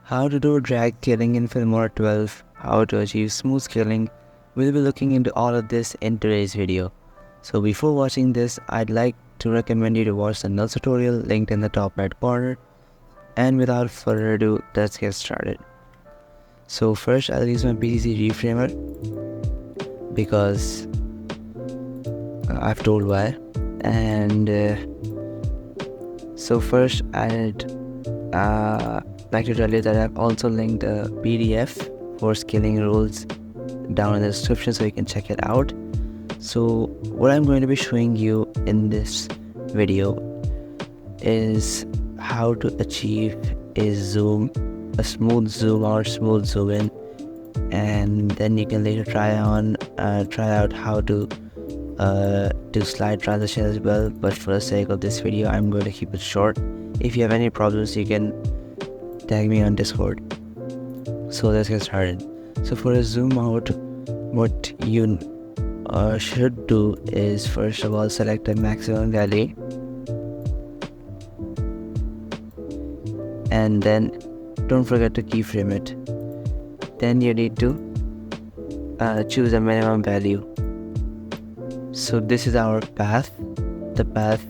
How to do drag scaling in Filmora 12, how to achieve smooth scaling. We'll be looking into all of this in today's video. So before watching this, I'd like to recommend you to watch the null tutorial linked in the top right corner. And without further ado, let's get started. So first I'll use my PCC reframer because I've told why. And so first I'd like to tell you that I've also linked a PDF for scaling rules down in the description so you can check it out. So what I'm going to be showing you in this video is how to achieve a smooth zoom or smooth zoom in, and then you can later try out how to do slide transition as well, but for the sake of this video I'm going to keep it short. If you have any problems you can tag me on Discord. So let's get started. So for a zoom out, what you should do is first of all select a maximum value, and then don't forget to keyframe it. Then you need to choose a minimum value. So this is our path, the path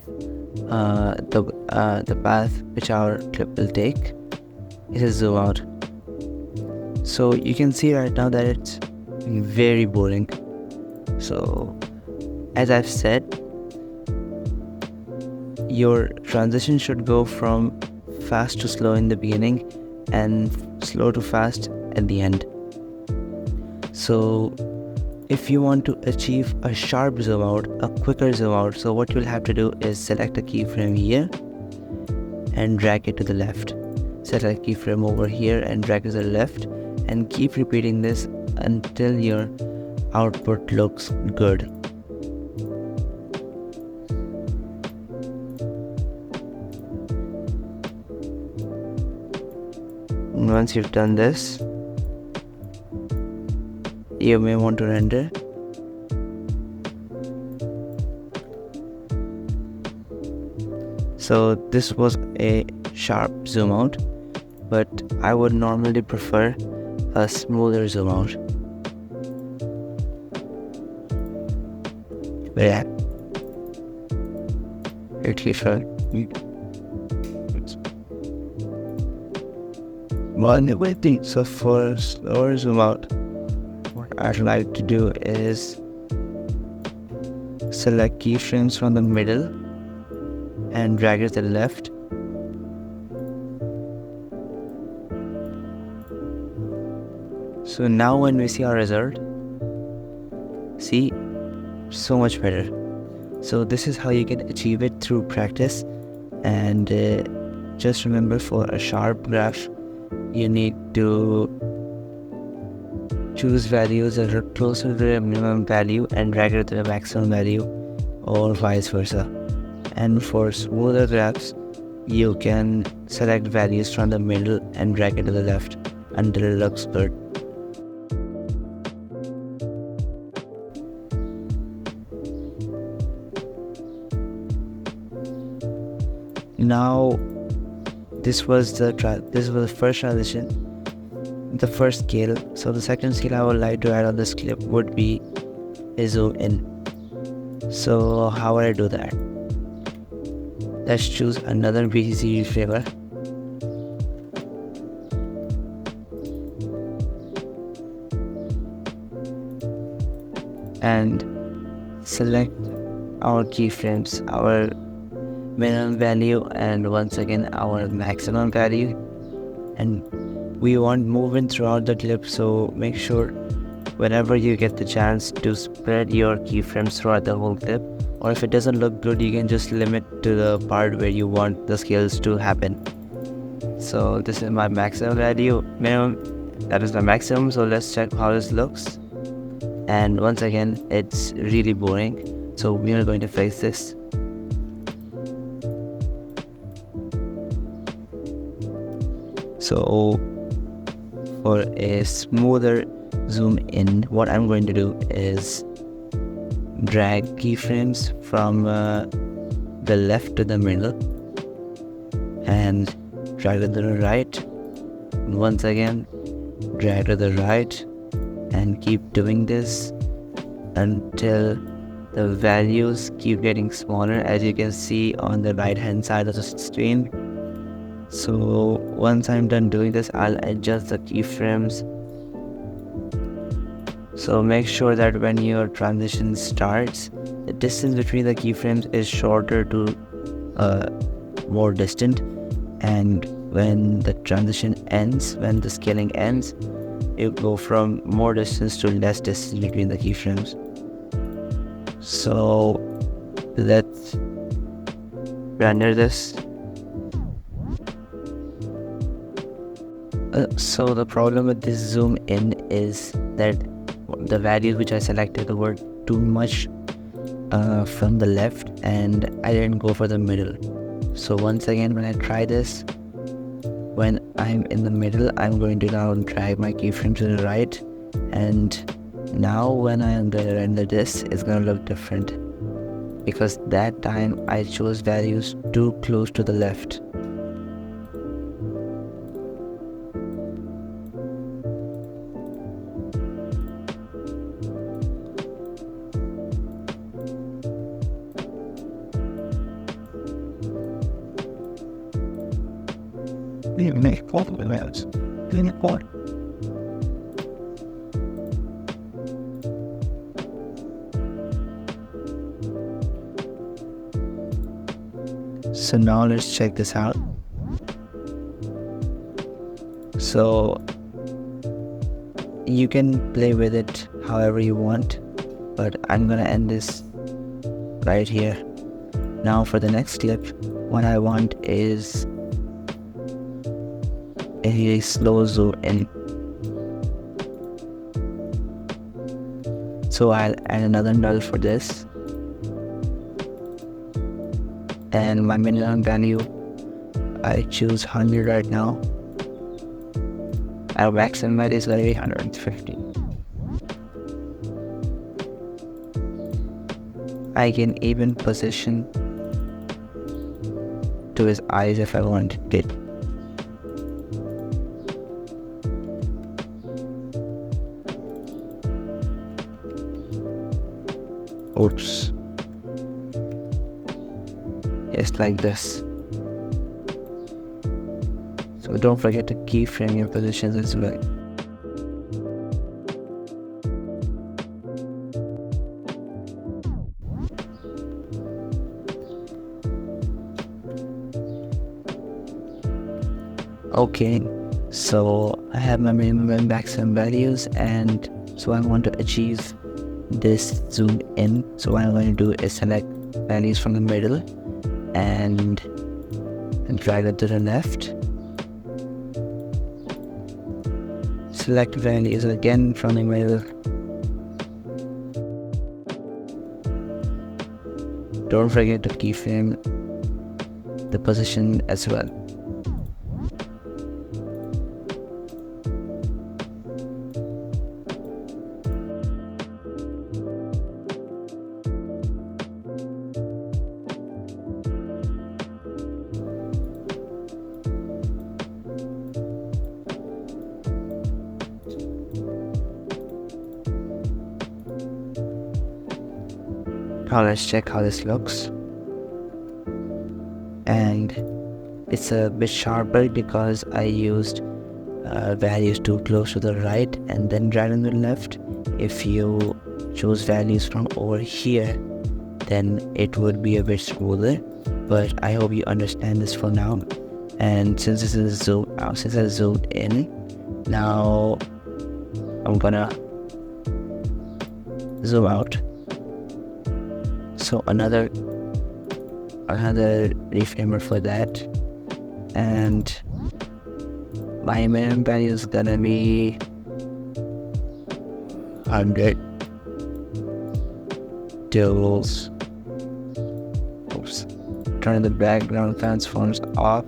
which our clip will take. It is zoom out. So you can see right now that it's very boring. So as I've said, your transition should go from fast to slow in the beginning and slow to fast at the end. So if you want to achieve a sharp zoom out, a quicker zoom out, so what you'll have to do is select a keyframe here and drag it to the left. Select a keyframe over here and drag it to the left, and keep repeating this until your output looks good. And once you've done this, you may want to render. So this was a sharp zoom out, but I would normally prefer a smoother zoom out. But yeah, so for a slower zoom out, what I'd like to do is select keyframes from the middle and drag it to the left. So now when we see our result, see, so much better. So this is how you can achieve it through practice. And just remember, for a sharp graph you need to choose values that are closer to the minimum value and drag it to the maximum value, or vice versa. And for smoother graphs you can select values from the middle and drag it to the left until it looks good. Now this was the first transition, the first scale. So the second scale I would like to add on this clip would be a zoom in. So how would I do that? Let's choose another PCC reframer and select our keyframes, our minimum value and once again our maximum value, and we want movement throughout the clip, so make sure whenever you get the chance to spread your keyframes throughout the whole clip, or if it doesn't look good you can just limit to the part where you want the scales to happen. So this is my maximum value, that is my maximum. So let's check how this looks, and once again it's really boring, so we are going to fix this. So for a smoother zoom in, what I'm going to do is drag keyframes from the left to the middle and drag it to the right Once again, drag to the right and keep doing this until the values keep getting smaller, as you can see on the right hand side of the screen. So once I'm done doing this, I'll adjust the keyframes. So make sure that when your transition starts, the distance between the keyframes is shorter to more distant, and when the transition ends, when the scaling ends, you go from more distance to less distance between the keyframes. So let's render this. So the problem with this zoom in is that the values which I selected were too much from the left, and I didn't go for the middle. So once again, when I try this, when I'm in the middle, I'm going to now drag my keyframe to the right, and now when I'm going to render this, it's going to look different, because that time I chose values too close to the left. So now let's check this out. So you can play with it however you want, but I'm gonna end this right here. Now for the next clip, what I want is a slow zoom in. So I'll add another null for this, and my minimum value, I choose 100 right now. Our maximum value is going to be 150. I can even position to his eyes if I wanted it. Oops. Just like this. So don't forget to keyframe your positions as well. Okay, so I have my minimum and maximum values, and so I want to achieve this zoom in. So what I'm going to do is select values from the middle and drag it to the left. Select values again from the middle. Don't forget to keyframe the position as well. Now let's check how this looks. And it's a bit sharper because I used values too close to the right and then drag on the left. If you choose values from over here, then it would be a bit smoother, but I hope you understand this for now. And since this is zoomed out, since I zoomed in, now I'm gonna zoom out. So another reframer for that, and my minimum value is gonna be 100 tills. Oops. Turn the background transforms off.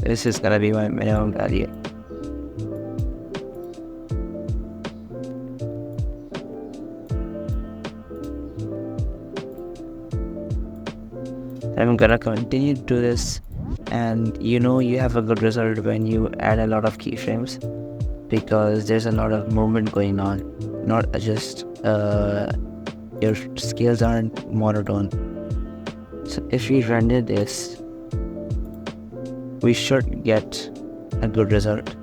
This is gonna be my minimum value. I'm gonna continue to do this, and you have a good result when you add a lot of keyframes, because there's a lot of movement going on, not just your scales aren't monotone. So if we render this, we should get a good result.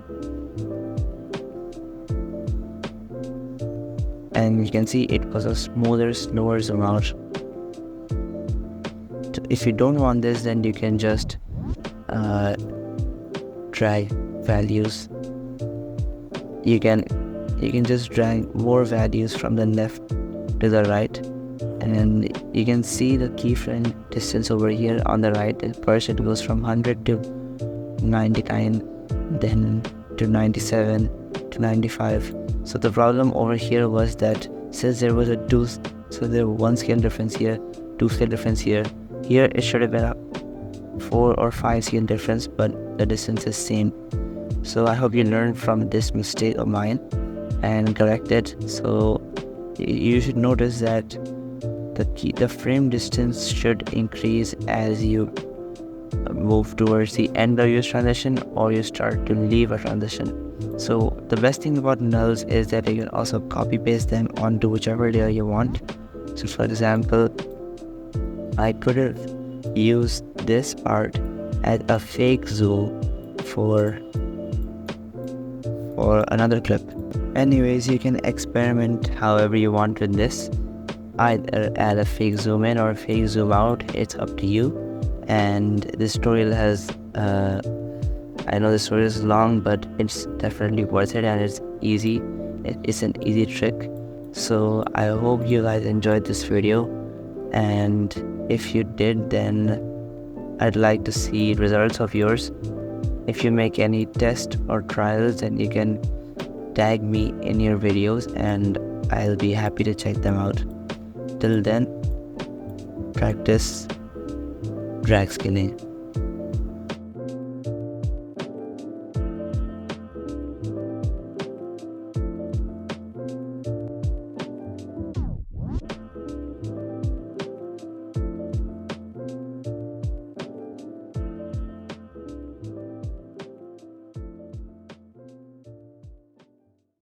And you can see it was a smoother, slower zoom out. So if you don't want this, then you can just drag values. You can just drag more values from the left to the right, and you can see the keyframe distance over here on the right. First it goes from 100 to 99, then to 97 to 95. So the problem over here was that since there was there was one scale difference here, 2 scale difference here it should have been a 4 or 5 scale difference, but the distance is same. So I hope you learned from this mistake of mine and correct it. So you should notice that the frame distance should increase as you move towards the end of your transition, or you start to leave a transition. So the best thing about nulls is that you can also copy paste them onto whichever layer you want. So for example, I could have used this part as a fake zoom for another clip. Anyways, you can experiment however you want with this. Either add a fake zoom in or a fake zoom out, it's up to you. And this tutorial has I know this tutorial is long, but it's definitely worth it, and it's easy. It's an easy trick. So I hope you guys enjoyed this video, and if you did, then I'd like to see results of yours. If you make any tests or trials, then you can tag me in your videos and I'll be happy to check them out. Till then, practice drag scaling.